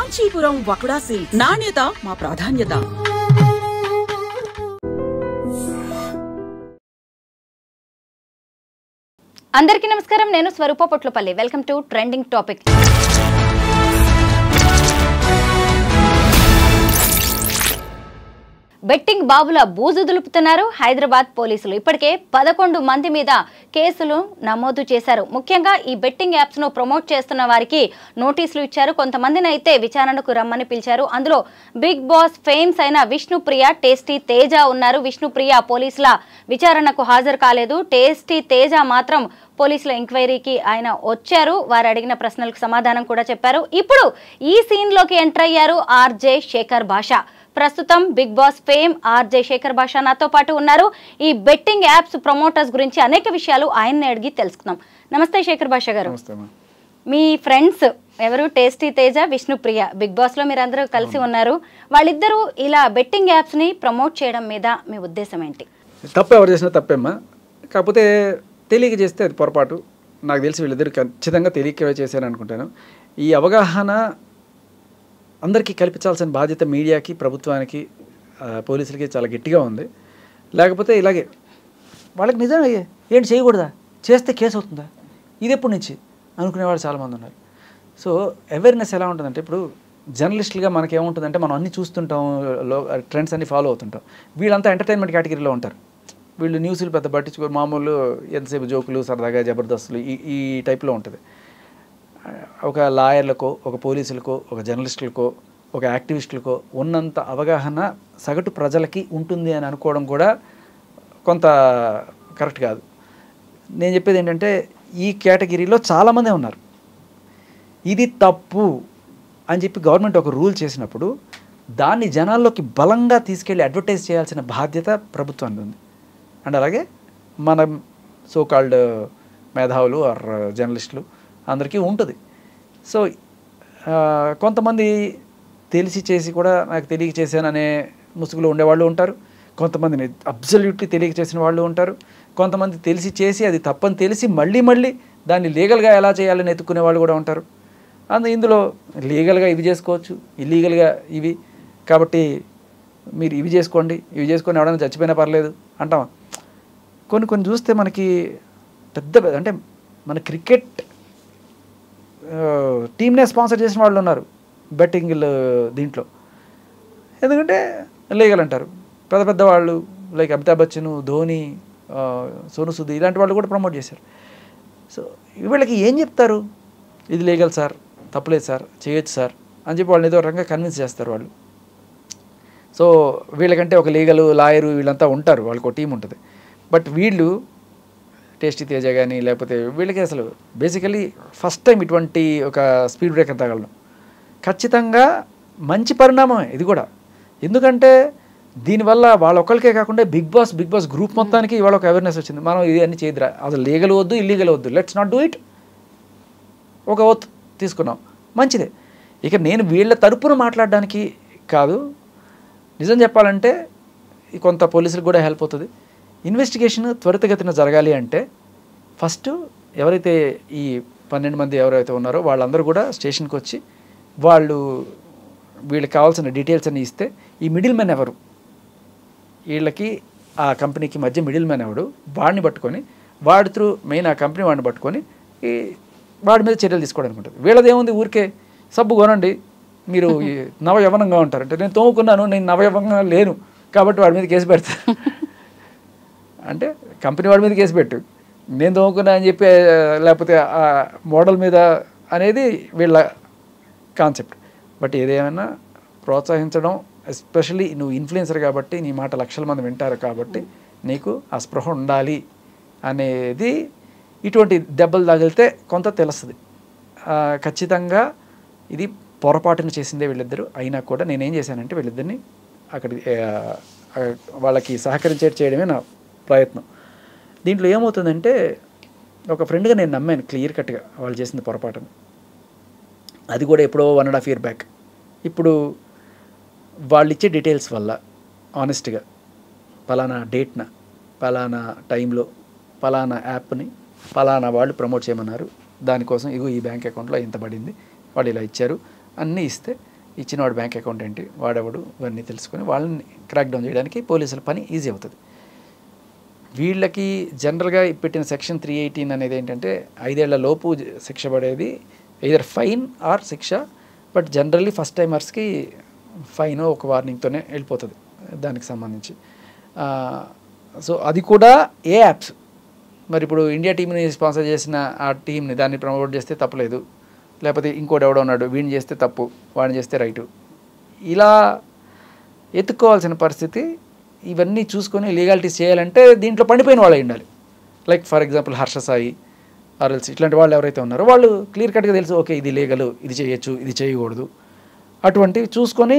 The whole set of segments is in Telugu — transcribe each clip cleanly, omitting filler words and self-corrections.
కాంచీపురం వకుడా సిల్క్, నాణ్యత మా ప్రాధాన్యత. అందరికీ నమస్కారం. నేను Swaroopa Potlapalli. Welcome to trending topic. Betting బాబుల బూజు దులుపుతున్నారు హైదరాబాద్ పోలీసులు. ఇప్పటికే 11 మంది మీద కేసులు నమోదు చేశారు. ముఖ్యంగా ఈ బెట్టింగ్ యాప్స్ ను ప్రమోట్ చేస్తున్న వారికి నోటీసులు ఇచ్చారు. కొంతమందిని అయితే విచారణకు రమ్మని పిలిచారు. అందులో బిగ్ బాస్ ఫేమ్స్ అయిన విష్ణుప్రియ, టేస్టీ తేజ ఉన్నారు. విష్ణుప్రియ పోలీసుల విచారణకు హాజరు కాలేదు. టేస్టీ తేజ మాత్రం పోలీసుల ఎంక్వైరీకి ఆయన వచ్చారు. వారు అడిగిన ప్రశ్నలకు సమాధానం కూడా చెప్పారు. ఇప్పుడు ఈ సీన్ లోకి ఎంటర్ అయ్యారు ఆర్జే శేఖర్ భాష. ప్రస్తుతం Bigg Boss fame RJ Shekhar Basha నాతో పాటు ఉన్నారు. ఈ బెట్టింగ్ యాప్స్ ప్రమోటర్స్ గురించి అనేక విషయాలు ఆయన్ని అడిగి తెలుసుకుందాం. నమస్తే శేఖర్ భాష గారు. మీ ఫ్రెండ్స్ ఎవరు? Tasty Teja, Vishnupriya. Bigg Boss లో మీరందరూ కలిసి ఉన్నారు. వాళ్ళిద్దరూ ఇలా బెట్టింగ్ యాప్స్ ని ప్రమోట్ చేయడం మీద మీ ఉద్దేశం ఏంటి? తప్పు ఎవరు చేసినా తప్పేమ్మా. కాకపోతే తెలియక చేస్తే అది పొరపాటు. నాకు తెలిసి వీళ్ళిద్దరు ఖచ్చితంగా తెలియక చేశారు అనుకుంటాను. ఈ అవగాహన అందరికీ కల్పించాల్సిన బాధ్యత మీడియాకి, ప్రభుత్వానికి, పోలీసులకి చాలా గట్టిగా ఉంది. లేకపోతే ఇలాగే వాళ్ళకి నిజమే ఏంటి చేయకూడదా, చేస్తే కేసు అవుతుందా, ఇది ఎప్పటి నుంచి అనుకునేవాళ్ళు చాలామంది ఉన్నారు. సో అవేర్నెస్ ఎలా ఉంటుందంటే, ఇప్పుడు జర్నలిస్టులుగా మనకేముంటుందంటే మనం అన్నీ చూస్తుంటాం, ట్రెండ్స్ అన్నీ ఫాలో అవుతుంటాం. వీళ్ళంతా ఎంటర్టైన్మెంట్ కేటగిరీలో ఉంటారు. వీళ్ళు న్యూస్లు పెద్ద పట్టించుకోరు, మామూలు ఎంతసేపు జోకులు, సరదాగా జబర్దస్తులు ఈ టైప్లో ఉంటుంది. ఒక లాయర్లకో, ఒక పోలీసులకో, ఒక జర్నలిస్టులకో, ఒక యాక్టివిస్టులకో ఉన్నంత అవగాహన సగటు ప్రజలకి ఉంటుంది అని అనుకోవడం కూడా కొంత కరెక్ట్ కాదు. నేను చెప్పేది ఏంటంటే, ఈ కేటగిరీలో చాలామందే ఉన్నారు. ఇది తప్పు అని చెప్పి గవర్నమెంట్ ఒక రూల్ చేసినప్పుడు దాన్ని జనాల్లోకి బలంగా తీసుకెళ్ళి అడ్వర్టైజ్ చేయాల్సిన బాధ్యత ప్రభుత్వానికి ఉంది. అండ్ అలాగే మన సోకాల్డ్ మేధావులు ఆర్ జర్నలిస్టులు అందరికీ ఉంటుంది. సో కొంతమంది తెలిసి చేసి కూడా నాకు తెలియక చేశాననే ముసుగులో ఉండేవాళ్ళు ఉంటారు. కొంతమందిని అబ్సల్యూట్లీ తెలియక చేసిన వాళ్ళు ఉంటారు. కొంతమంది తెలిసి చేసి అది తప్పని తెలిసి మళ్ళీ దాన్ని లీగల్గా ఎలా చేయాలని ఎత్తుకునే వాళ్ళు కూడా ఉంటారు. ఇందులో లీగల్గా ఇవి చేసుకోవచ్చు, ఇల్లీగల్గా ఇవి, కాబట్టి మీరు ఇవి చేసుకొని ఎవడైనా చచ్చిపోయినా పర్లేదు అంటాం. కొన్ని చూస్తే మనకి పెద్ద అంటే మన క్రికెట్ టీమ్నే స్పాన్సర్ చేసిన వాళ్ళు ఉన్నారు బెట్టింగ్ దీంట్లో. ఎందుకంటే లీగల్ అంటారు. పెద్ద వాళ్ళు లైక్ అమితాబ్ బచ్చన్, ధోని, సోను సూద్ ఇలాంటి వాళ్ళు కూడా ప్రమోట్ చేశారు. సో వీళ్ళకి ఏం చెప్తారు? ఇది లీగల్ సార్, తప్పలేదు సార్, చేయొచ్చు సార్ అని చెప్పి వాళ్ళని ఏదో రకంగా కన్విన్స్ చేస్తారు వాళ్ళు. సో వీళ్ళకంటే ఒక లీగల్ లాయరు వీళ్ళంతా ఉంటారు, వాళ్ళకి ఒక టీం ఉంటుంది. బట్ వీళ్ళు టేస్టీ తేజ కానీ లేకపోతే వీళ్ళకి అసలు బేసికలీ ఫస్ట్ టైం ఇటువంటి ఒక స్పీడ్ బ్రేకర్ తగలడం ఖచ్చితంగా మంచి పరిణామమే ఇది కూడా. ఎందుకంటే దీనివల్ల వాళ్ళ ఒక్కరికే కాకుండా బిగ్ బాస్ గ్రూప్ మొత్తానికి ఇవాళ ఒక అవేర్నెస్ వచ్చింది. మనం ఇది అన్నీ చేయదురా, అసలు లీగల్ వద్దు, ఇల్లీగల్ వద్దు, లెట్స్ నాట్ డూ ఇట్. ఒక ఓత్ తీసుకున్నాం, మంచిదే. ఇక నేను వీళ్ళ తరపున మాట్లాడడానికి కాదు, నిజం చెప్పాలంటే కొంత పోలీసులకు కూడా హెల్ప్ అవుతుంది. ఇన్వెస్టిగేషన్ త్వరితగతిన జరగాలి అంటే ఫస్ట్ ఎవరైతే ఈ 12 మంది ఎవరైతే ఉన్నారో వాళ్ళందరూ కూడా స్టేషన్కి వచ్చి వీళ్ళకి కావాల్సిన డీటెయిల్స్ అన్నీ ఇస్తే, ఈ మిడిల్ మ్యాన్ ఎవరు, వీళ్ళకి ఆ కంపెనీకి మధ్య మిడిల్ మ్యాన్ ఎవడు, వాడిని పట్టుకొని వాడి త్రూ మెయిన్ ఆ కంపెనీ వాడిని పట్టుకొని వాడి మీద చర్యలు తీసుకోవడానికి ఉంటుంది. వీళ్ళది ఏముంది, ఊరికే సబ్బు కొనండి మీరు నవయవనంగా ఉంటారు అంటే, నేను తోముకున్నాను, నేను నవయవంగా లేను కాబట్టి వాడి మీద కేసు పెడతాను అంటే కంపెనీ వాడి మీద కేసు పెట్టు, నేను తోముకున్నా అని చెప్పి లేకపోతే ఆ మోడల్ మీద అనేది వీళ్ళ కాన్సెప్ట్. బట్ ఏదేమైనా ప్రోత్సహించడం, ఎస్పెషల్లీ నువ్వు ఇన్ఫ్లుయెన్సర్ కాబట్టి నీ మాట లక్షల మంది వింటారు కాబట్టి నీకు ఆ స్పృహ ఉండాలి అనేది ఇటువంటి దెబ్బలు తగిలితే కొంత తెలుస్తుంది. ఖచ్చితంగా ఇది పొరపాటును చేసిందే వీళ్ళిద్దరూ. అయినా కూడా నేనేం చేశానంటే వీళ్ళిద్దరిని అక్కడికి వాళ్ళకి సహకరించేట్ చేయడమే నా ప్రయత్నం. దీంట్లో ఏమవుతుందంటే, ఒక ఫ్రెండ్గా నేను నమ్మాను క్లియర్ కట్గా వాళ్ళు చేసిన పొరపాటును. అది కూడా ఎప్పుడో 1.5 years బ్యాక్. ఇప్పుడు వాళ్ళు ఇచ్చే డీటెయిల్స్ వల్ల ఆనెస్ట్గా పలానా డేట్న, పలానా టైంలో, పలానా యాప్ని పలానా వాళ్ళు ప్రమోట్ చేయమన్నారు, దానికోసం ఇగో ఈ బ్యాంక్ అకౌంట్లో ఇంత పడింది, వాళ్ళు ఇలా ఇచ్చారు అన్నీ ఇస్తే ఇచ్చిన వాడు బ్యాంక్ అకౌంట్ ఏంటి, వాడెవడు, ఇవన్నీ తెలుసుకొని వాళ్ళని క్రాక్ డౌన్ చేయడానికి పోలీసుల పని ఈజీ అవుతుంది. వీళ్ళకి జనరల్గా పెట్టిన సెక్షన్ 318 అనేది ఏంటంటే 5 ఏళ్ల లోపు శిక్ష పడేది, ఎయిదర్ ఫైన్ ఆర్ శిక్ష. బట్ జనరల్లీ ఫస్ట్ టైమర్స్కి ఫైన్ ఒక వార్నింగ్తోనే వెళ్ళిపోతుంది దానికి సంబంధించి. సో అది కూడా ఏ యాప్స్, మరి ఇప్పుడు ఇండియా టీంని స్పాన్సర్ చేసిన ఆ టీంని దాన్ని ప్రమోట్ చేస్తే తప్పలేదు, లేకపోతే ఇంకోటి ఎవడో ఉన్నాడు వీడిని చేస్తే తప్పు, వాడిని చేస్తే రైటు, ఇలా ఎత్తుక్కోవాల్సిన పరిస్థితి. ఇవన్నీ చూసుకొని లీగాలిటీస్ చేయాలంటే దీంట్లో పండిపోయిన వాళ్ళు ఉండాలి. Like for example Harsha Sai, RLC, ఇట్లాంటి వాళ్ళు ఎవరైతే ఉన్నారో వాళ్ళు క్లియర్ కట్గా తెలుసు, ఓకే ఇది లీగల్, ఇది చేయొచ్చు, ఇది చేయకూడదు, అటువంటివి చూసుకొని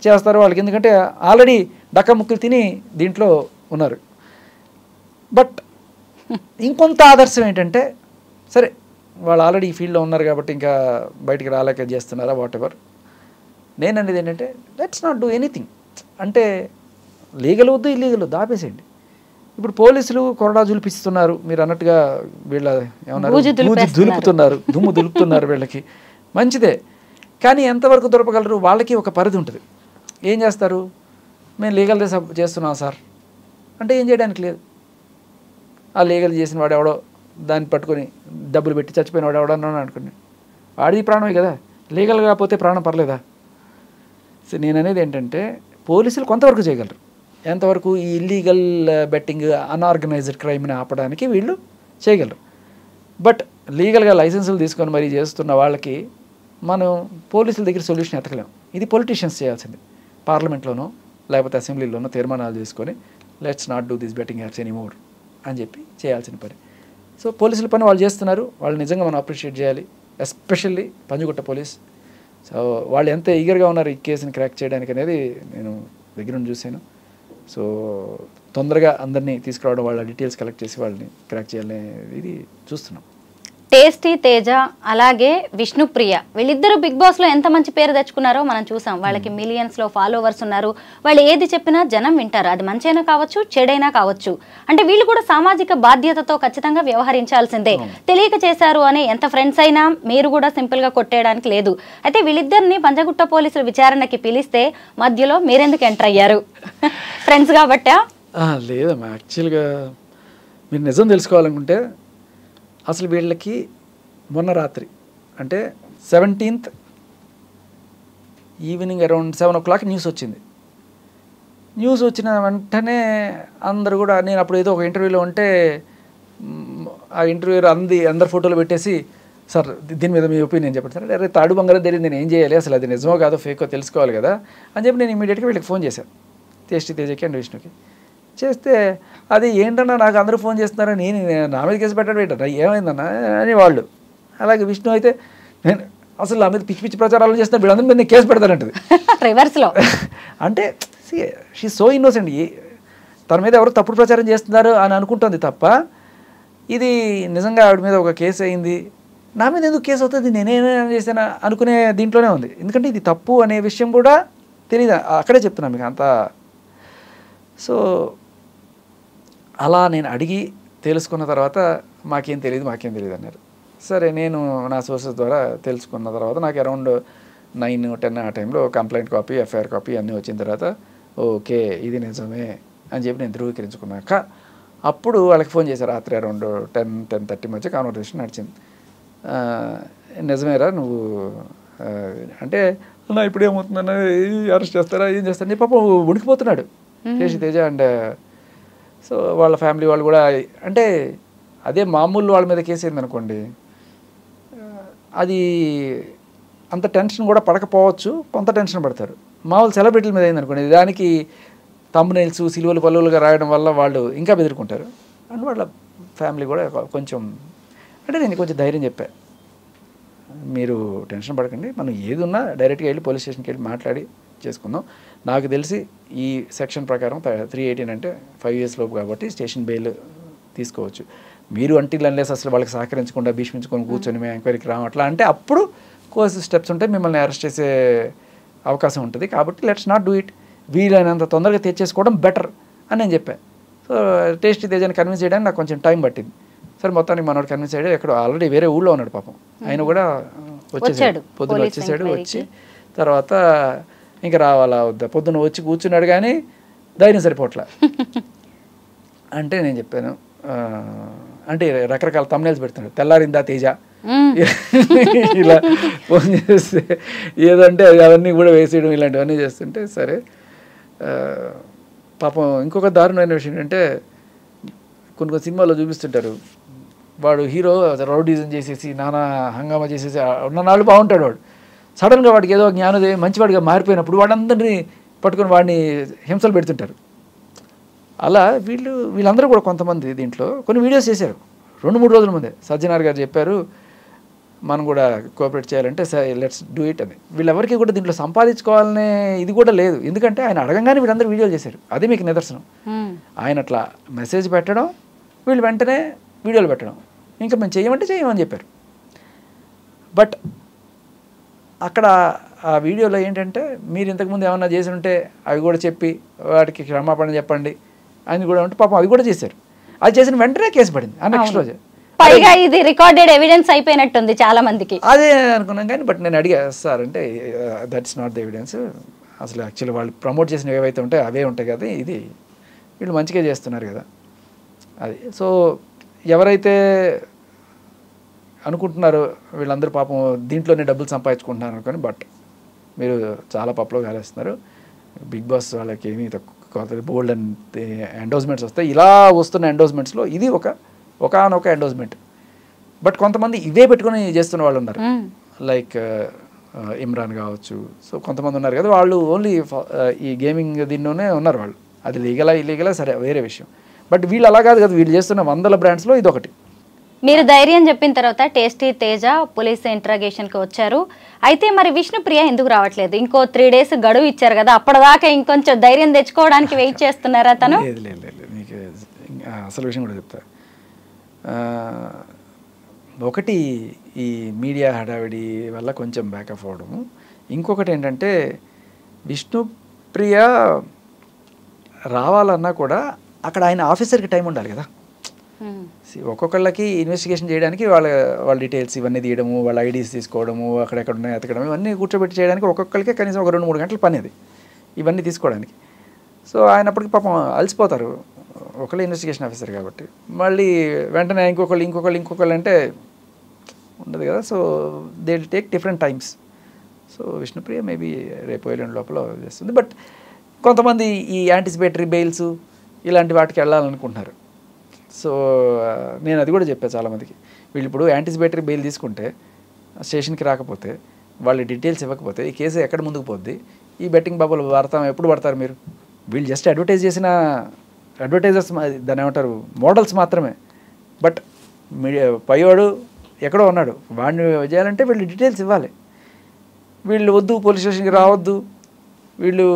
చేస్తారు వాళ్ళకి. ఎందుకంటే ఆల్రెడీ డక్క ముక్కులు తిని దీంట్లో ఉన్నారు. బట్ ఇంకొంత ఆదర్శం ఏంటంటే, సరే వాళ్ళు ఆల్రెడీ ఈ ఫీల్డ్లో ఉన్నారు కాబట్టి ఇంకా బయటికి రాలేక చేస్తున్నారా, వాట్ ఎవర్. నేను అనేది ఏంటంటే లెట్స్ నాట్ డూ ఎనీథింగ్. అంటే లీగల్ వద్దు, ఇల్లీగల్ వద్దు, ఆపేసేయండి. ఇప్పుడు పోలీసులు కొరడా జులిపిస్తున్నారు, మీరు అన్నట్టుగా వీళ్ళ ఏమన్నారు దులుపుతున్నారు, దుమ్ము దులుపుతున్నారు వీళ్ళకి, మంచిదే. కానీ ఎంతవరకు దొరకగలరు, వాళ్ళకి ఒక పరిధి ఉంటుంది. ఏం చేస్తారు, మేము లీగల్ చేస్తున్నాం సార్ అంటే ఏం చేయడానికి లేదు. ఆ లీగల్ చేసిన వాడు ఎవడో దాన్ని పట్టుకొని డబ్బులు పెట్టి చచ్చిపోయిన వాడు ఎవడన్నా అనుకోండి, వాడిది ప్రాణమే కదా, లీగల్ కాకపోతే ప్రాణం పర్లేదా. సో నేను అనేది ఏంటంటే పోలీసులు కొంతవరకు చేయగలరు, ఎంతవరకు ఈ ఇల్లీగల్ బెట్టింగ్, అన్ఆర్గనైజ్డ్ క్రైమ్ని ఆపడానికి వీళ్ళు చేయగలరు. బట్ లీగల్గా లైసెన్సులు తీసుకొని మరీ చేస్తున్న వాళ్ళకి మనం పోలీసుల దగ్గర సొల్యూషన్ ఎతకలేం. ఇది పొలిటీషియన్స్ చేయాల్సింది, పార్లమెంట్లోనో లేకపోతే అసెంబ్లీలోనో తీర్మానాలు చేసుకొని let's not do this betting apps anymore అని చెప్పి చేయాల్సిన పని. సో పోలీసుల పని వాళ్ళు చేస్తున్నారు, వాళ్ళు నిజంగా మనం అప్రిషియేట్ చేయాలి. Especially Panjagutta police. సో వాళ్ళు ఎంత ఈగర్గా ఉన్నారు ఈ కేసుని క్రాక్ చేయడానికి అనేది నేను దగ్గర నుండి చూశాను. సో తొందరగా అందరినీ తీసుకురావడం, వాళ్ళ డీటెయిల్స్ కలెక్ట్ చేసి వాళ్ళని క్రాక్ చేయాలని ఇది చూస్తున్నాం. టేస్టీ తేజ అలాగే విష్ణుప్రియ వీళ్ళిద్దరూ బిగ్ బాస్లో ఎంత మంచి పేరు తెచ్చుకున్నారో మనం చూసాం. వాళ్ళకి మిలియన్స్లో ఫాలోవర్స్ ఉన్నారు. వాళ్ళు ఏది చెప్పినా జనం వింటారు, అది మంచైనా కావచ్చు చెడైనా కావచ్చు. అంటే వీళ్ళు కూడా సామాజిక బాధ్యతతో ఖచ్చితంగా వ్యవహరించాల్సిందే. తెలియక చేశారు అని ఎంత ఫ్రెండ్స్ అయినా మీరు కూడా సింపుల్గా కొట్టేయడానికి లేదు. అయితే వీళ్ళిద్దరిని పంజగుట్ట పోలీసులు విచారణకి పిలిస్తే మధ్యలో మీరెందుకు ఎంటర్ అయ్యారు? ఫ్రెండ్స్ కాబట్టా? లేదమ్మా, యాక్చువల్గా మీరు నిజం తెలుసుకోవాలనుకుంటే అసలు వీళ్ళకి మొన్న రాత్రి అంటే 17th evening around 7 o'clock news వచ్చింది. న్యూస్ వచ్చిన వెంటనే అందరు కూడా, నేను అప్పుడు ఏదో ఒక ఇంటర్వ్యూలో ఉంటే ఆ ఇంటర్వ్యూ అందరు ఫోటోలు పెట్టేసి, సార్ దీని మీద మీ ఒపీనియన్ చెప్పండి సార్. అరే తాడు బంగారం తెలియదు, నేను ఏం చేయాలి, అసలు అది నిజమో కాదో ఫేకో తెలుసుకోవాలి కదా అని చెప్పి నేను ఇమీడియట్గా వీళ్ళకి ఫోన్ చేశాను, టేస్టీ తేజకి అండ్ విష్ణుకి. చేస్తే అది ఏంటన్నా నాకు అందరూ ఫోన్ చేస్తున్నారా, నేను నా మీద కేసు పెట్టడం ఏంటన్నా, ఏమైందన్నా అని వాళ్ళు. అలాగే విష్ణు అయితే నేను అసలు నా మీద పిచ్చి పిచ్చి ప్రచారాలు చేస్తున్నా, వీళ్ళందరి మీద నేను కేసు పెడతానంటది రివర్స్లో. అంటే షీ సో ఇన్నోసెంట్, తన మీద ఎవరు తప్పుడు ప్రచారం చేస్తున్నారు అని అనుకుంటుంది తప్ప, ఇది నిజంగా ఆవిడ మీద ఒక కేసు అయింది, నా మీద ఎందుకు కేసు అవుతుంది, నేనేమైనా చేశానా అనుకునే దీంట్లోనే ఉంది. ఎందుకంటే ఇది తప్పు అనే విషయం కూడా తెలియదు, అక్కడే చెప్తున్నా మీకు అంతా. సో అలా నేను అడిగి తెలుసుకున్న తర్వాత మాకేం తెలియదు అన్నారు. సరే నేను నా సోర్సెస్ ద్వారా తెలుసుకున్న తర్వాత నాకు అరౌండ్ 9-10 ఆ టైంలో కంప్లైంట్ కాపీ, ఎఫ్ఐఆర్ కాపీ అన్నీ వచ్చిన తర్వాత ఓకే ఇది నిజమే అని చెప్పి నేను ధృవీకరించుకున్నాక అప్పుడు వాళ్ళకి ఫోన్ చేశారు. రాత్రి అరౌండ్ 10-10:30 మధ్య కాన్వర్సేషన్ నడిచింది. నిజమేరా నువ్వు అంటే, అన్నా ఇప్పుడు ఏమవుతుందన్నా, అరెస్ట్ చేస్తారా, ఏం చేస్తారని పాపం ఉడికిపోతున్నాడు టేస్టీ తేజ. అండ్ సో వాళ్ళ ఫ్యామిలీ వాళ్ళు కూడా, అంటే అదే మామూలు వాళ్ళ మీద కేసు అయిందనుకోండి, అది అంత టెన్షన్ కూడా పడకపోవచ్చు, కొంత టెన్షన్ పడతారు. మామూలు సెలబ్రిటీల మీద అయిందనుకోండి, దానికి థంబ్నెయిల్స్ సిలువలు పలువులుగా రాయడం వల్ల వాళ్ళు ఇంకా బెదిరుకుంటారు. అండ్ వాళ్ళ ఫ్యామిలీ కూడా కొంచెం, అంటే నేను కొంచెం ధైర్యం చెప్పాను, మీరు టెన్షన్ పడకండి, మనం ఏది ఉన్నా డైరెక్ట్గా వెళ్ళి పోలీస్ స్టేషన్కి వెళ్ళి మాట్లాడి చేసుకుందాం. నాకు తెలిసి ఈ సెక్షన్ ప్రకారం 318 అంటే 5 years లోపు కాబట్టి స్టేషన్ బెయిల్ తీసుకోవచ్చు. మీరు అంటిల్ అన్లెస్ అసలు వాళ్ళకి సహకరించకుండా భీష్మించుకొని కూర్చొని మేము ఎంక్వైరీకి రాము అట్లా అంటే అప్పుడు కోర్సు స్టెప్స్ ఉంటాయి, మిమ్మల్ని అరెస్ట్ చేసే అవకాశం ఉంటుంది. కాబట్టి లెట్స్ నాట్ డూ ఇట్, వీలైనంత తొందరగా తెచ్చేసుకోవడం బెటర్ అని నేను చెప్పాను. సో టేస్టీ తేజాన్ని కన్విన్స్ చేయడానికి నాకు కొంచెం టైం పట్టింది. సరే మొత్తానికి మనోడు కన్విన్స్ అయ్యాడు, ఎక్కడో ఆల్రెడీ వేరే ఊళ్ళో ఉన్నాడు పాపం, ఆయన కూడా వచ్చేసాడు, పొద్దున వచ్చేసాడు. వచ్చి తర్వాత ఇంకా రావాలా వద్దా, పొద్దున్న వచ్చి కూర్చున్నాడు కానీ ధైర్యం సరిపోట్లా. అంటే నేను చెప్పాను, అంటే రకరకాల తమ్నైల్స్ పెడుతున్నాడు, తెల్లారిందా తేజ ఇలా ఫోన్ చేస్తే ఏదంటే అవన్నీ కూడా వేసేయడం ఇలాంటివన్నీ చేస్తుంటే సరే. పాపం ఇంకొక దారుణమైన విషయం ఏంటంటే కొన్ని సినిమాల్లో చూపిస్తుంటారు, వాడు హీరో రౌడీజం చేసేసి నానా హంగామా చేసేసి ఉన్న నాళ్ళు బాగుంటాడు, వాడు సడన్గా వాడికి ఏదో జ్ఞానోదయం మంచివాడిగా మారిపోయినప్పుడు వాడందరినీ పట్టుకొని వాడిని హింసలు పెడుతుంటారు. అలా వీళ్ళందరూ కూడా కొంతమంది దీంట్లో కొన్ని వీడియోస్ చేశారు 2-3 రోజుల ముందే. సజ్జనార్ గారు చెప్పారు మనం కూడా కోఆపరేట్ చేయాలంటే లెట్స్ డూ ఇట్ అని. వీళ్ళెవరికి కూడా దీంట్లో సంపాదించుకోవాలనే ఇది కూడా లేదు, ఎందుకంటే ఆయన అడగంగానే వీళ్ళందరూ వీడియోలు చేశారు. అదే మీకు నిదర్శనం. ఆయన అట్లా మెసేజ్ పెట్టడం, వీళ్ళు వెంటనే వీడియోలు పెట్టడం, ఇంకా మేము చేయమంటే చేయమని చెప్పారు. బట్ అక్కడ ఆ వీడియోలో ఏంటంటే మీరు ఇంతకుముందు ఏమన్నా చేసి ఉంటే అవి కూడా చెప్పి వాటికి క్షమాపణ చెప్పండి అని కూడా ఉంటే పాపం అది కూడా చేశారు. అది చేసిన వెంటనే కేసు పడింది ఆ నెక్స్ట్ రోజే. పైగా ఇది రికార్డెడ్ ఎవిడెన్స్ అయిపోయినట్టుంది చాలా మందికి. అదే అనుకున్నాం కానీ బట్ నేను అడిగా సార్ అంటే దట్స్ నాట్ ద ఎవిడెన్స్, అసలు యాక్చువల్లీ వాళ్ళు ప్రమోట్ చేసినవి ఏవైతే ఉంటాయో అవే ఉంటాయి కదా, ఇది వీళ్ళు మంచిగా చేస్తున్నారు కదా అది. సో ఎవరైతే అనుకుంటున్నారో వీళ్ళందరూ పాపం దీంట్లోనే డబ్బులు సంపాదించుకుంటున్నారు అనుకొని, బట్ మీరు చాలా పప్పులో కాలేస్తున్నారు. బిగ్ బాస్ వాళ్ళకి ఏమీ తక్కువ బోల్డ్ అండ్ ఎండోర్స్మెంట్స్ వస్తాయి. ఇలా వస్తున్న ఎండోర్స్మెంట్స్లో ఇది ఒకనొక ఎండోర్స్మెంట్. బట్ కొంతమంది ఇవే పెట్టుకొని చేస్తున్న వాళ్ళు ఉన్నారు, లైక్ ఇమ్రాన్ కావచ్చు. సో కొంతమంది ఉన్నారు కదా, వాళ్ళు ఓన్లీ ఈ గేమింగ్ దీనిలోనే ఉన్నారు వాళ్ళు. అది లీగలా ఇల్లీగలా సరే వేరే విషయం. బట్ వీళ్ళు అలా కాదు కదా, వీళ్ళు చేస్తున్న 100 బ్రాండ్స్లో ఇది ఒకటి. మీరు ధైర్యం చెప్పిన తర్వాత టేస్టీ తేజ పోలీస్ ఇంట్రాగేషన్కి వచ్చారు. అయితే మరి విష్ణుప్రియ ఎందుకు రావట్లేదు? ఇంకో 3 days గడువు ఇచ్చారు కదా, అప్పటిదాకా ఇంకొంచెం ధైర్యం తెచ్చుకోవడానికి వెయిట్ చేస్తున్నారా తను? లేదు మీకు అసలు విషయం కూడా చెప్తా. ఒకటి ఈ మీడియా హడావిడి వల్ల కొంచెం బ్యాకప్ అవ్వడము. ఇంకొకటి ఏంటంటే విష్ణుప్రియ రావాలన్నా కూడా అక్కడ ఆయన ఆఫీసర్కి టైం ఉండాలి కదా. ఒక్కొక్కళ్ళకి ఇన్వెస్టిగేషన్ చేయడానికి వాళ్ళ డీటెయిల్స్ ఇవన్నీ తీయడము, వాళ్ళ ఐడీస్ తీసుకోవడము, అక్కడెక్కడ ఉన్నాయి ఎతకడం, ఇవన్నీ కూర్చోబెట్టి చేయడానికి ఒక్కొక్కరికి కనీసం ఒక 2-3 గంటల పని అది ఇవన్నీ తీసుకోవడానికి. సో ఆయనప్పటికీ పాపం అలసిపోతారు, ఒకళ్ళే ఇన్వెస్టిగేషన్ ఆఫీసర్ కాబట్టి. మళ్ళీ వెంటనే ఇంకొకళ్ళు అంటే ఉండదు కదా. So they will take different times. So Vishnupriya maybe రేపు ఎల్లుండి లోపల చేస్తుంది. బట్ కొంతమంది ఈ యాంటిసిపేటరీ బెయిల్స్ ఇలాంటి వాటికి వెళ్ళాలనుకుంటున్నారు. సో నేను అది కూడా చెప్పాను చాలామందికి, వీళ్ళు ఇప్పుడు యాంటిసిపేటరీ బెయిల్ తీసుకుంటే స్టేషన్కి రాకపోతే వాళ్ళ డీటెయిల్స్ ఇవ్వకపోతే ఈ కేసు ఎక్కడ ముందుకు పోద్ది? ఈ బెట్టింగ్ బాబులు ఎప్పుడు పడతారు మీరు? వీళ్ళు జస్ట్ అడ్వర్టైజ్ చేసిన అడ్వర్టైజర్స్, దాని ఏమంటారు, మోడల్స్ మాత్రమే. బట్ పైవాడు ఎక్కడో ఉన్నాడు, వాడిని చేయాలంటే వీళ్ళు డీటెయిల్స్ ఇవ్వాలి. వీళ్ళు వద్దు పోలీస్ స్టేషన్కి రావద్దు, వీళ్ళు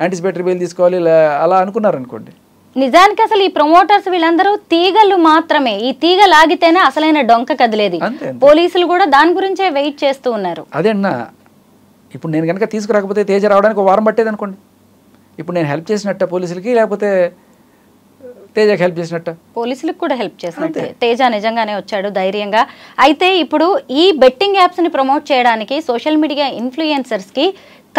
యాంటిసిపేటరీ బెయిల్ తీసుకోవాలి అలా అనుకున్నారు అనుకోండి. నిజానికి అసలు ఈ ప్రమోటర్స్ వీళ్ళందరూ తీగలు మాత్రమే. ఈ తీగ లాగితేనే అసలైన డొంక కదిలేది. పోలీసులు కూడా దాని గురించే వెయిట్ చేస్తూ ఉన్నారు. అదే అన్న, ఇప్పుడు నేను కనుక తీసుకురాకపోతే తేజ రావడానికి 1 వారం పట్టేది అనుకోండి. ఇప్పుడు నేను హెల్ప్ చేసినట్ట పోలీసులకి, లేకపోతే తేజకి హెల్ప్ చేసినట్ట? పోలీసులకు కూడా హెల్ప్ చేసినట్టే. తేజ నిజంగానే వచ్చాడు ధైర్యంగా. అయితే ఇప్పుడు ఈ బెట్టింగ్ యాప్స్ని ప్రమోట్ చేయడానికి సోషల్ మీడియా ఇన్ఫ్లుయెన్సర్స్కి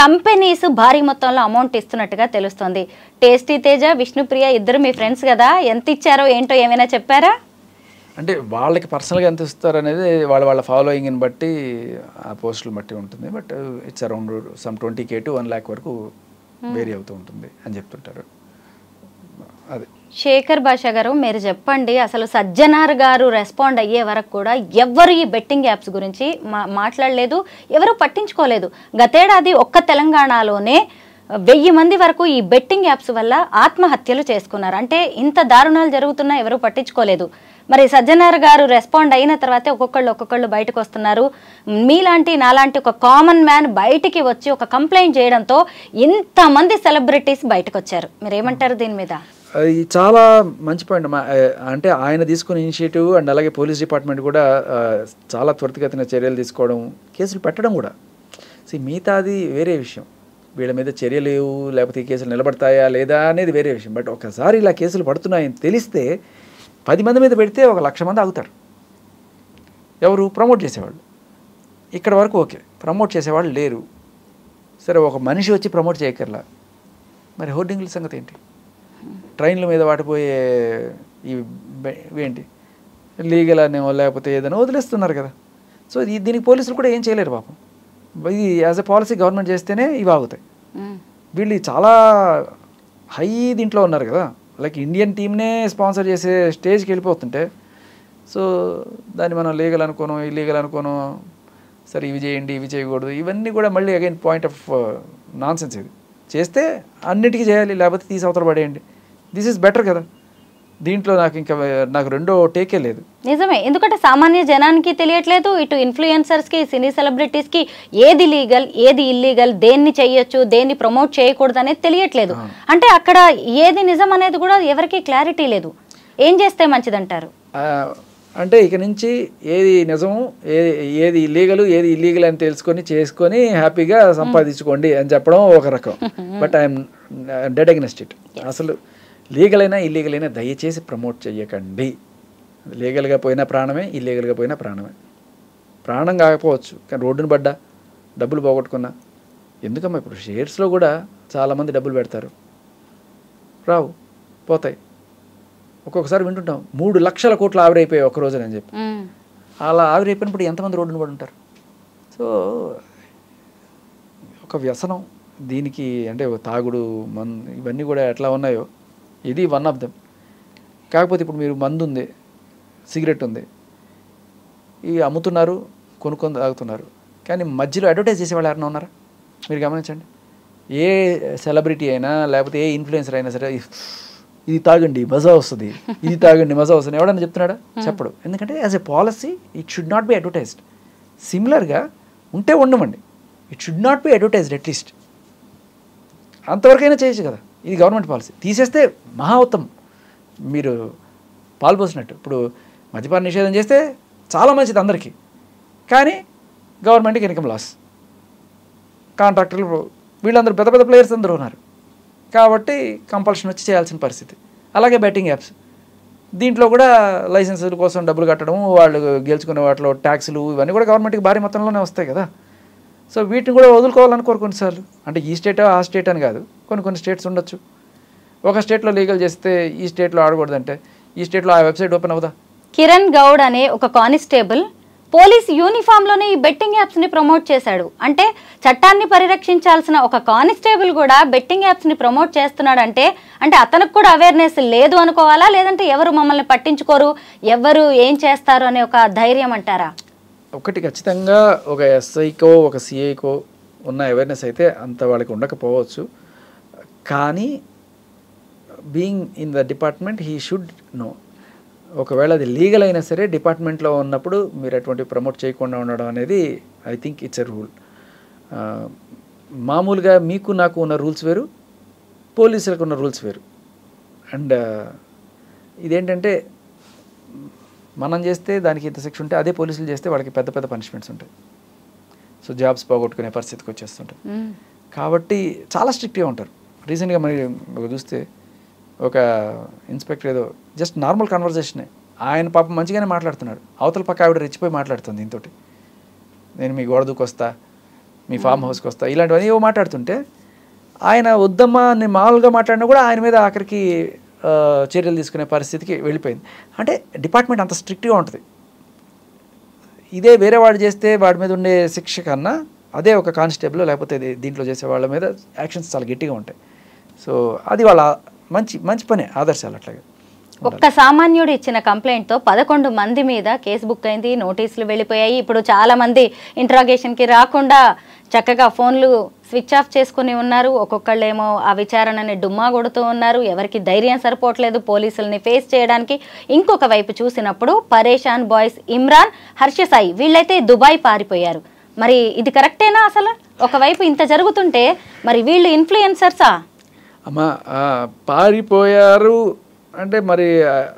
కంపెనీస్ భారీ మొత్తంలో అమౌంట్ ఇస్తున్నట్టుగా తెలుస్తుంది. టేస్టీ తేజ, విష్ణుప్రియ ఇద్దరు మీ ఫ్రెండ్స్ కదా, ఎంత ఇచ్చారో ఏంటో ఏమైనా చెప్పారా? అంటే వాళ్ళకి పర్సనల్గా ఎంత ఇస్తారు అనేది వాళ్ళ ఫాలోయింగ్ని బట్టి ఆ పోస్టులు బట్టి ఉంటుంది. But it's around some 20K to 1 lakh వరకు వేరీ అవుతూ ఉంటుంది అని చెప్తుంటారు. అది శేఖర్ భాషా గారు, మీరు చెప్పండి, అసలు సజ్జనార్ గారు రెస్పాండ్ అయ్యే వరకు కూడా ఎవ్వరు ఈ బెట్టింగ్ యాప్స్ గురించి మాట్లాడలేదు, ఎవరు పట్టించుకోలేదు. గతేడాది ఒక్క తెలంగాణలోనే 1000 మంది వరకు ఈ బెట్టింగ్ యాప్స్ వల్ల ఆత్మహత్యలు చేసుకున్నారు. అంటే ఇంత దారుణాలు జరుగుతున్నా ఎవరు పట్టించుకోలేదు. మరి సజ్జనార్ గారు రెస్పాండ్ అయిన తర్వాతే ఒక్కొక్కళ్ళు బయటకు వస్తున్నారు. మీలాంటి నాలాంటి ఒక కామన్ మ్యాన్ బయటికి వచ్చి ఒక కంప్లైంట్ చేయడంతో ఇంతమంది సెలబ్రిటీస్ బయటకు వచ్చారు. మీరు ఏమంటారు దీని మీద? అది చాలా మంచి పాయింట్. అంటే ఆయన తీసుకున్న ఇనిషియేటివ్ అండ్ అలాగే పోలీస్ డిపార్ట్మెంట్ కూడా చాలా త్వరితగతిన చర్యలు తీసుకోవడం, కేసులు పెట్టడం కూడా. మిగతాది వేరే విషయం, వీళ్ళ మీద చర్యలు లేకపోతే ఈ కేసులు నిలబడతాయా లేదా అనేది వేరే విషయం. బట్ ఒకసారి ఇలా కేసులు పడుతున్నాయని తెలిస్తే 10 మంది మీద పెడితే 1,00,000 మంది ఆగుతారు. ఎవరు? ప్రమోట్ చేసేవాళ్ళు. ఇక్కడ వరకు ఓకే, ప్రమోట్ చేసేవాళ్ళు లేరు. సరే, ఒక మనిషి వచ్చి ప్రమోట్ చేయక్కర్లా, మరి హోర్డింగ్ల సంగతి ఏంటి? ట్రైన్ల మీద వాటిపోయే ఇవేంటి లీగల్ అనేవో లేకపోతే ఏదైనా వదిలేస్తున్నారు కదా. సో దీనికి పోలీసులు కూడా ఏం చేయలేరు పాపం. ఇది యాజ్ ఎ పాలసీ గవర్నమెంట్ చేస్తేనే ఇవి ఆగుతాయి. వీళ్ళు చాలా హై దీంట్లో ఉన్నారు కదా, లైక్ ఇండియన్ టీమ్నే స్పాన్సర్ చేసే స్టేజ్కి వెళ్ళిపోతుంటే, సో దాన్ని మనం లీగల్ అనుకోను, ఇల్లీగల్ అనుకోను, సరే ఇవి చేయండి ఇవి చేయకూడదు, ఇవన్నీ కూడా మళ్ళీ again point of non sense. ఇది చేస్తే అన్నిటికీ చేయాలి, లేకపోతే తీసి అవతల పడేయండి. దిస్ ఈజ్ బెటర్ కదా. దీంట్లో నాకు రెండో టేకే లేదు. నిజమే, ఎందుకంటే సామాన్య జనానికి తెలియట్లేదు, ఇటు ఇన్ఫ్లుయెన్సర్స్కి, సినీ సెలబ్రిటీస్కి ఏది లీగల్ ఏది ఇల్లీగల్, దేన్ని చేయొచ్చు దేన్ని ప్రమోట్ చేయకూడదు అనేది తెలియట్లేదు. అంటే అక్కడ ఏది నిజం అనేది కూడా ఎవరికి క్లారిటీ లేదు. ఏం చేస్తే మంచిదంటారు? అంటే ఇక నుంచి ఏది నిజము ఏది లీగలు ఏది ఇల్లీగల్ అని తెలుసుకొని చేసుకొని హ్యాపీగా సంపాదించుకోండి అని చెప్పడం ఒక రకం. But I'm dead against it. అసలు లీగల్ అయినా ఇల్లీగల్ అయినా దయచేసి ప్రమోట్ చేయకండి. లీగల్గా పోయినా ప్రాణమే, ఇల్లీగల్గా పోయినా ప్రాణమే. ప్రాణం కాకపోవచ్చు కానీ రోడ్డును పడ్డా, డబ్బులు పోగొట్టుకున్నా ఎందుకమ్మా? ఇప్పుడు షేర్స్లో కూడా చాలామంది డబ్బులు పెడతారు, రావు, పోతాయి. ఒక్కొక్కసారి వింటుంటాం 3 లక్షల కోట్లు ఆవిరైపోయాయి ఒక రోజున అని చెప్పి. అలా ఆవిరైపోయినప్పుడు ఎంతమంది రోడ్డును పడి ఉంటారు? సో ఒక వ్యసనం దీనికి, అంటే తాగుడు ఇవన్నీ కూడా ఎట్లా ఉన్నాయో ఇది వన్ ఆఫ్ దెమ్. కాకపోతే ఇప్పుడు మీరు మందు ఉంది, సిగరెట్ ఉంది, ఇవి అమ్ముతున్నారు, కొనుక్కొని తాగుతున్నారు, కానీ మధ్యలో అడ్వర్టైజ్ చేసేవాళ్ళు ఎవరైనా ఉన్నారా? మీరు గమనించండి. ఏ సెలబ్రిటీ అయినా లేకపోతే ఏ ఇన్ఫ్లుయెన్సర్ అయినా సరే ఇది తాగండి మజా వస్తుంది, ఇది తాగండి మజా వస్తుంది ఎవడన్నా చెప్తున్నాడా? చెప్పడు. ఎందుకంటే as a policy it should not be advertised. సిమిలర్గా ఉంటే ఉండమండి, it should not be advertised at least. అంతవరకైనా చేయొచ్చు కదా. ఇది గవర్నమెంట్ పాలసీ. తీసేస్తే మహా ఉత్తమం, మీరు పాల్పోసినట్టు. ఇప్పుడు మద్యపాన నిషేధం చేస్తే చాలా మంచిది అందరికీ, కానీ గవర్నమెంట్కి ఇన్కమ్ లాస్. కాంట్రాక్టర్లు వీళ్ళందరూ పెద్ద పెద్ద ప్లేయర్స్ అందరూ ఉన్నారు కాబట్టి కంపల్షన్ వచ్చి చేయాల్సిన పరిస్థితి. అలాగే బెట్టింగ్ యాప్స్, దీంట్లో కూడా లైసెన్సుల కోసం డబ్బులు కట్టడం, వాళ్ళు గెలుచుకునే వాటిలో ట్యాక్సులు ఇవన్నీ కూడా గవర్నమెంట్కి భారీ మొత్తంలోనే వస్తాయి కదా. సో వీటిని కూడా వదులుకోవాలనుకోరు కొన్నిసార్లు. అంటే ఈ స్టేట్ ఆ స్టేట్ అని కాదు, కొన్ని స్టేట్స్ ఉండొచ్చు. ఒక స్టేట్లో లీగల్ చేస్తే ఈ స్టేట్లో ఆడకూడదంటే ఈ స్టేట్లో ఆ వెబ్సైట్ ఓపెన్ అవుదా? కిరణ్ గౌడ్ అనే ఒక కానిస్టేబుల్ పోలీస్ యూనిఫామ్లోనే ఈ బెట్టింగ్ యాప్స్ని ప్రమోట్ చేశాడు. అంటే చట్టాన్ని పరిరక్షించాల్సిన ఒక కానిస్టేబుల్ కూడా బెట్టింగ్ యాప్స్ని ప్రమోట్ చేస్తున్నాడు అంటే అతనికి కూడా అవేర్నెస్ లేదు అనుకోవాలా? లేదంటే ఎవరు మమ్మల్ని పట్టించుకోరు, ఎవరు ఏం చేస్తారు అనే ఒక ధైర్యం అంటారా? ఒకటి ఖచ్చితంగా ఒక ఎస్ఐకో ఒక సిఐకో ఉన్న అవేర్నెస్ అయితే అంత వాళ్ళకి ఉండకపోవచ్చు, కానీ being in the department he should know. ఒకవేళ అది లీగల్ అయినా సరే డిపార్ట్మెంట్లో ఉన్నప్పుడు మీరు అటువంటి ప్రమోట్ చేయకుండా ఉండడం అనేది I think it's a rule. మామూలుగా మీకు నాకు ఉన్న రూల్స్ వేరు, పోలీసులకు ఉన్న రూల్స్ వేరు. అండ్ ఇదేంటంటే మనం చేస్తే దానికి ఇంత శిక్ష ఉంటే అదే పోలీసులు చేస్తే వాళ్ళకి పెద్ద పెద్ద పనిష్మెంట్స్ ఉంటాయి. సో జాబ్స్ పోగొట్టుకునే పరిస్థితికి వచ్చేస్తుంటాయి. కాబట్టి చాలా స్ట్రిక్ట్గా ఉంటారు. రీసెంట్గా మరి చూస్తే ఒక ఇన్స్పెక్టర్ ఏదో జస్ట్ నార్మల్ కన్వర్జేషనే, ఆయన పాపం మంచిగానే మాట్లాడుతున్నాడు, అవతల పక్క ఆవిడ రెచ్చిపోయి మాట్లాడుతుంది దీంతో, నేను మీ గోడ దూకొస్తా, మీ ఫామ్ హౌస్కి వస్తా, ఇలాంటివన్నీ ఏవో మాట్లాడుతుంటే ఆయన వద్దమ్మా అని మామూలుగా మాట్లాడినా కూడా ఆయన మీద ఆఖరికి చర్యలు తీసుకునే పరిస్థితికి వెళ్ళిపోయింది. అంటే డిపార్ట్మెంట్ అంత స్ట్రిక్ట్గా ఉంటుంది. ఇదే వేరే వాడు చేస్తే వాడి మీద ఉండే శిక్ష కన్నా అదే ఒక కానిస్టేబుల్ లేకపోతే దీంట్లో చేసే వాళ్ళ మీద యాక్షన్స్ చాలా గట్టిగా ఉంటాయి. సో అది వాళ్ళ మంచి పనే, ఆదర్శాలు అట్లాగే. ఒక్క సామాన్యుడు ఇచ్చిన కంప్లైంట్తో 11 మంది మీద కేసు బుక్ అయింది, నోటీసులు వెళ్ళిపోయాయి. ఇప్పుడు చాలా మంది ఇంట్రాగేషన్కి రాకుండా చక్కగా ఫోన్లు స్విచ్ ఆఫ్ చేసుకుని ఉన్నారు. ఒక్కొక్కళ్ళేమో ఆ విచారణని డుమ్మా కొడుతూ ఉన్నారు. ఎవరికి ధైర్యం సరిపోవట్లేదు పోలీసుల్ని ఫేస్ చేయడానికి. ఇంకొక వైపు చూసినప్పుడు పరేషాన్ బాయ్స్ ఇమ్రాన్, హర్ష సాయి వీళ్ళైతే దుబాయ్ పారిపోయారు. మరి ఇది కరెక్టేనా? అసలు ఒకవైపు ఇంత జరుగుతుంటే మరి వీళ్ళు ఇన్ఫ్లుయెన్సర్సా? అమ్మా పారిపోయారు అంటే మరి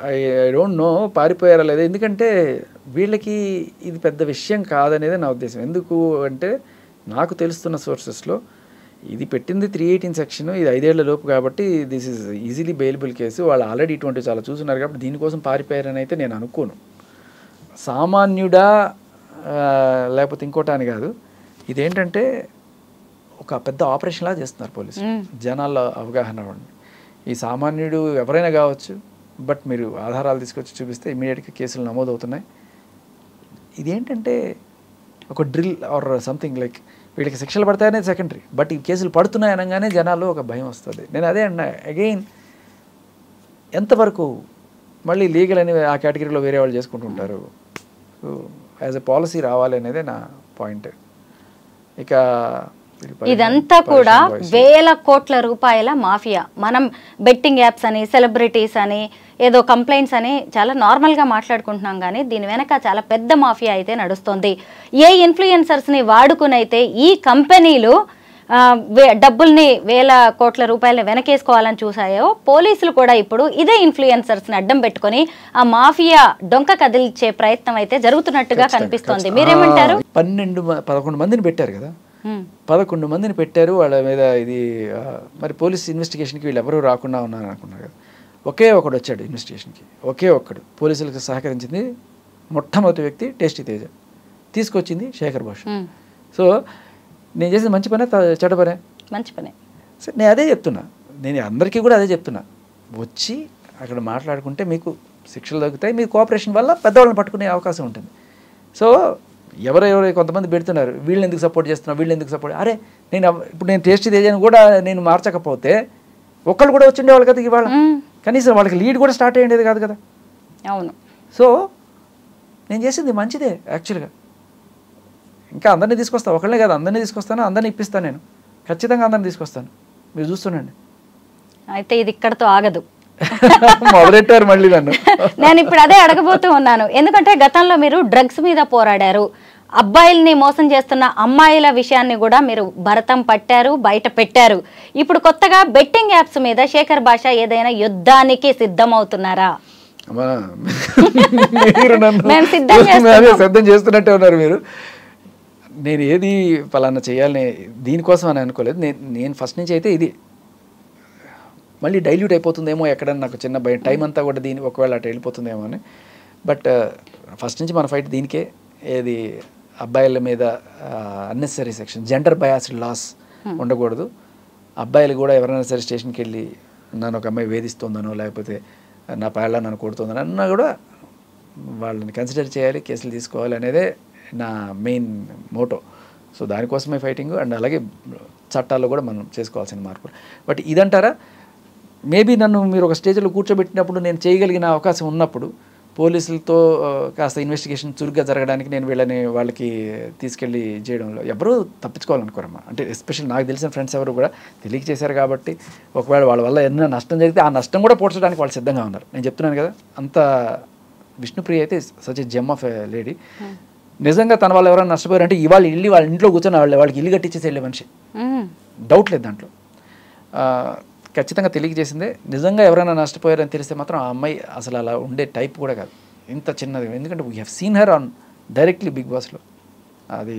ఐ డోంట్ నో పారిపోయారా లేదా. ఎందుకంటే వీళ్ళకి ఇది పెద్ద విషయం కాదనేది నా ఉద్దేశం. ఎందుకు అంటే నాకు తెలుస్తున్న సోర్సెస్లో ఇది పెట్టింది 318 సెక్షన్, ఇది 5 ఏళ్ల లోపు కాబట్టి this is easily bailable case. వాళ్ళు ఆల్రెడీ ఇటువంటి చాలా చూస్తున్నారు కాబట్టి దీనికోసం పారిపోయారని అయితే నేను అనుకోను. సామాన్యుడా లేకపోతే ఇంకోటి అని కాదు, ఇదేంటంటే ఒక పెద్ద ఆపరేషన్లా చేస్తున్నారు పోలీసులు. జనాల్లో అవగాహన ఇవ్వండి. ఈ సామాన్యుడు ఎవరైనా కావచ్చు, బట్ మీరు ఆధారాలు తీసుకొచ్చి చూపిస్తే ఇమీడియట్గా కేసులు నమోదవుతున్నాయి. ఇదేంటంటే ఒక డ్రిల్ ఆర్ సంథింగ్ లైక్ వీళ్ళకి శిక్షలు పడతాయనేది సెకండరీ, బట్ ఈ కేసులు పడుతున్నాయి అనగానే జనాల్లో ఒక భయం వస్తుంది. నేను అదే అన్నా, అగైన్ ఎంతవరకు మళ్ళీ లీగల్ అని ఆ కేటగిరీలో వేరే వాళ్ళు చేసుకుంటుంటారు. సో యాజ్ ఎ పాలసీ రావాలి అనేదే నా పాయింట్. ఇక ఇదంతా కూడా వేల కోట్ల రూపాయల మాఫియా. మనం బెట్టింగ్ యాప్స్ అని, సెలబ్రిటీస్ అని, ఏదో కంప్లైంట్స్ అని చాలా నార్మల్గా మాట్లాడుకుంటున్నాం, కానీ దీని వెనక చాలా పెద్ద మాఫియా అయితే నడుస్తుంది. ఏ ఇన్ఫ్లుయెన్సర్స్ని వాడుకునైతే ఈ కంపెనీలు డబ్బుల్ని వేల కోట్ల రూపాయలని వెనకేసుకోవాలని చూసాయో, పోలీసులు కూడా ఇప్పుడు ఇదే ఇన్ఫ్లుయెన్సర్స్ని అడ్డం పెట్టుకొని ఆ మాఫియా డొంక కదిల్చే ప్రయత్నం అయితే జరుగుతున్నట్టుగా కనిపిస్తోంది. మీరేమంటారు? 11 మందిని పెట్టారు కదా, 11 మందిని పెట్టారు. వాళ్ళ మీద ఇది మరి పోలీస్ ఇన్వెస్టిగేషన్కి వీళ్ళు ఎవరు రాకుండా ఉన్నారు అనుకున్నారు కదా. ఒకే ఒకడు వచ్చాడు ఇన్వెస్టిగేషన్కి, ఒకే ఒక్కడు పోలీసులకు సహకరించింది. మొట్టమొదటి వ్యక్తి టేస్టీ తేజ, తీసుకొచ్చింది శేఖర్ భాష. సో నేను చేసింది మంచి పనే చెడ్డ పనే? మంచి పనే. సరే, నేను అదే చెప్తున్నా, నేను అందరికీ కూడా అదే చెప్తున్నా. వచ్చి అక్కడ మాట్లాడుకుంటే మీకు శిక్షలు దొరుకుతాయి, మీ కోఆపరేషన్ వల్ల పెద్దవాళ్ళని పట్టుకునే అవకాశం ఉంటుంది. సో ఎవరెవరు కొంతమంది పెడుతున్నారు, వీళ్ళు ఎందుకు సపోర్ట్ చేస్తున్నారు, వీళ్ళు ఎందుకు సపోర్ట్, అరే ఇప్పుడు నేను టేస్టీ తేజాను కూడా నేను మార్చకపోతే ఒక్కళ్ళు కూడా వచ్చిండేవాళ్ళు కదా ఇవాళ, కనీసం వాళ్ళకి లీడ్ కూడా స్టార్ట్ అయ్యేది కాదు కదా. అవును. సో నేను చేసింది మంచిదే యాక్చువల్గా. ఇంకా అందరినీ తీసుకొస్తాను, ఒకళ్ళే కాదు అందరినీ తీసుకొస్తాను, అందరినీ ఇప్పిస్తాను, నేను ఖచ్చితంగా అందరినీ తీసుకొస్తాను, మీరు చూస్తుండండి. అయితే ఇది ఇక్కడతో ఆగదు. మొదలెట్టారు మళ్ళీ నన్ను. నేను ఇప్పుడు అదే అడగబోతూ ఉన్నాను, ఎందుకంటే గతంలో మీరు డ్రగ్స్ మీద పోరాడారు, అబ్బాయిల్ని మోసం చేస్తున్న అమ్మాయిల విషయాన్ని కూడా మీరు భరతం పట్టారు, బయట పెట్టారు. ఇప్పుడు కొత్తగా బెట్టింగ్ యాప్స్ మీద శేఖర్ భాష ఏదైనా యుద్ధానికి సిద్ధమవుతున్నారా? మీరు నన్ను సిద్ధం చేస్తున్నట్టే ఉన్నారు మీరు. నేను ఏది పలానా చేయాలని దీనికోసం అని అనుకోలేదు. నేను ఫస్ట్ నుంచి అయితే ఇది మళ్ళీ డైల్యూట్ అయిపోతుందేమో ఎక్కడన్నా నాకు చిన్న భయం, టైం అంతా కూడా దీని ఒకవేళ అటు వెళ్ళిపోతుందేమో అని. బట్ ఫస్ట్ నుంచి మన ఫైట్ దీనికే, ఏది అబ్బాయిల మీద unnecessary section, gender biased laws ఉండకూడదు. అబ్బాయిలు కూడా ఎవరైనా సరే స్టేషన్కి వెళ్ళి నన్ను ఒక అమ్మాయి వేధిస్తుందనో లేకపోతే నా పేళ్ళ నన్ను కొడుతుందని అన్నా కూడా వాళ్ళని కన్సిడర్ చేయాలి, కేసులు తీసుకోవాలి అనేదే నా మెయిన్ మోటో. సో దానికోసమే ఫైటింగ్. అండ్ అలాగే చట్టాల్లో కూడా మనం చేసుకోవాల్సిన మార్పులు. బట్ ఇదంటారా, మేబీ నన్ను మీరు ఒక స్టేజ్లో కూర్చోబెట్టినప్పుడు నేను చేయగలిగిన అవకాశం ఉన్నప్పుడు పోలీసులతో కాస్త ఇన్వెస్టిగేషన్ చురుగ్గా జరగడానికి నేను వాళ్ళకి తీసుకెళ్ళి చేయడంలో ఎవరూ తప్పించుకోవాలనుకోరమ్మా. అంటే ఎస్పెషల్లీ నాకు తెలిసిన ఫ్రెండ్స్ ఎవరు కూడా తెలియక చేశారు కాబట్టి ఒకవేళ వాళ్ళ వల్ల ఏదైనా నష్టం జరిగితే ఆ నష్టం కూడా పోడ్చడానికి వాళ్ళు సిద్ధంగా ఉన్నారు. నేను చెప్తున్నాను కదా, అంత విష్ణుప్రియ అయితే such a gem of a lady. నిజంగా తన వాళ్ళు ఎవరైనా నష్టపోయారంటే ఇవాళ ఇల్లు వాళ్ళ ఇంట్లో కూర్చొని వాళ్ళకి ఇల్లు కట్టించేసి వెళ్ళే మనిషి, డౌట్ లేదు దాంట్లో. ఖచ్చితంగా తెలియజేసిందే. నిజంగా ఎవరైనా నష్టపోయారని తెలిస్తే మాత్రం ఆ అమ్మాయి అసలు అలా ఉండే టైప్ కూడా కాదు, ఇంత చిన్నది. ఎందుకంటే we have seen her on directly Bigg బాస్లో. అది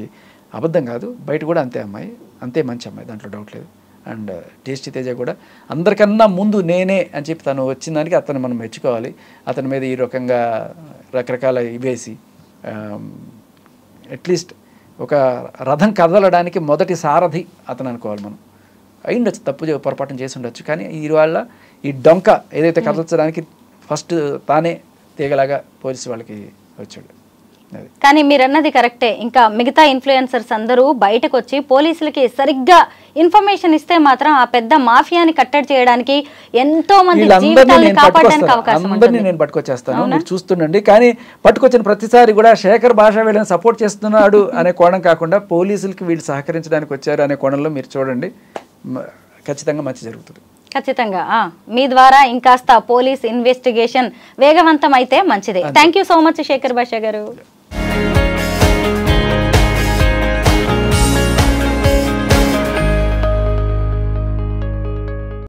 అబద్ధం కాదు, బయట కూడా అంతే అమ్మాయి, అంతే మంచి అమ్మాయి, దాంట్లో డౌట్ లేదు. అండ్ టేస్టీ తేజ కూడా అందరికన్నా ముందు నేనే అని చెప్పి తను వచ్చిన దానికి అతను మనం మెచ్చుకోవాలి. అతని మీద ఈ రకంగా రకరకాల ఇవేసి అట్లీస్ట్ ఒక రథం కదలడానికి మొదటి సారథి అతను అనుకోవాలి మనం. అయ్యుండొచ్చు, తప్పు పొరపాటు చేసి ఉండొచ్చు, కానీ ఇవాళ ఈ డొంక ఏదైతే కదల్చడానికి ఫస్ట్ తానే తీగలాగా పోలీసు వాళ్ళకి వచ్చాడు. కానీ మీరు అన్నది కరెక్టే. ఇంకా మిగతా ఇన్ఫ్లుయెన్సర్స్ అందరూ బయటకు వచ్చి పోలీసులకి సరిగ్గా ఇన్ఫర్మేషన్ ఇస్తే మాత్రం ఆ పెద్ద మాఫియాని కట్టడి చేయడానికి, ఎంతో మంది జీవితాలను కాపాడడానికి అవకాశం ఉంటుంది. నేను పట్టుకొచ్చేస్తాను, మీరు చూస్తుండండి. కానీ పట్టుకొచ్చిన ప్రతిసారి కూడా శేఖర్ భాష వీళ్ళని సపోర్ట్ చేస్తున్నాడు అనే కోణం కాకుండా పోలీసులకి వీళ్ళు సహకరించడానికి వచ్చారు అనే కోణంలో మీరు చూడండి, ఖచ్చితంగా మంచి జరుగుతుంది. ఖచ్చితంగా మీ ద్వారా ఇంకాస్త పోలీస్ ఇన్వెస్టిగేషన్ వేగవంతం అయితే మంచిదే. Thank you so much Shekhar Basha గారు.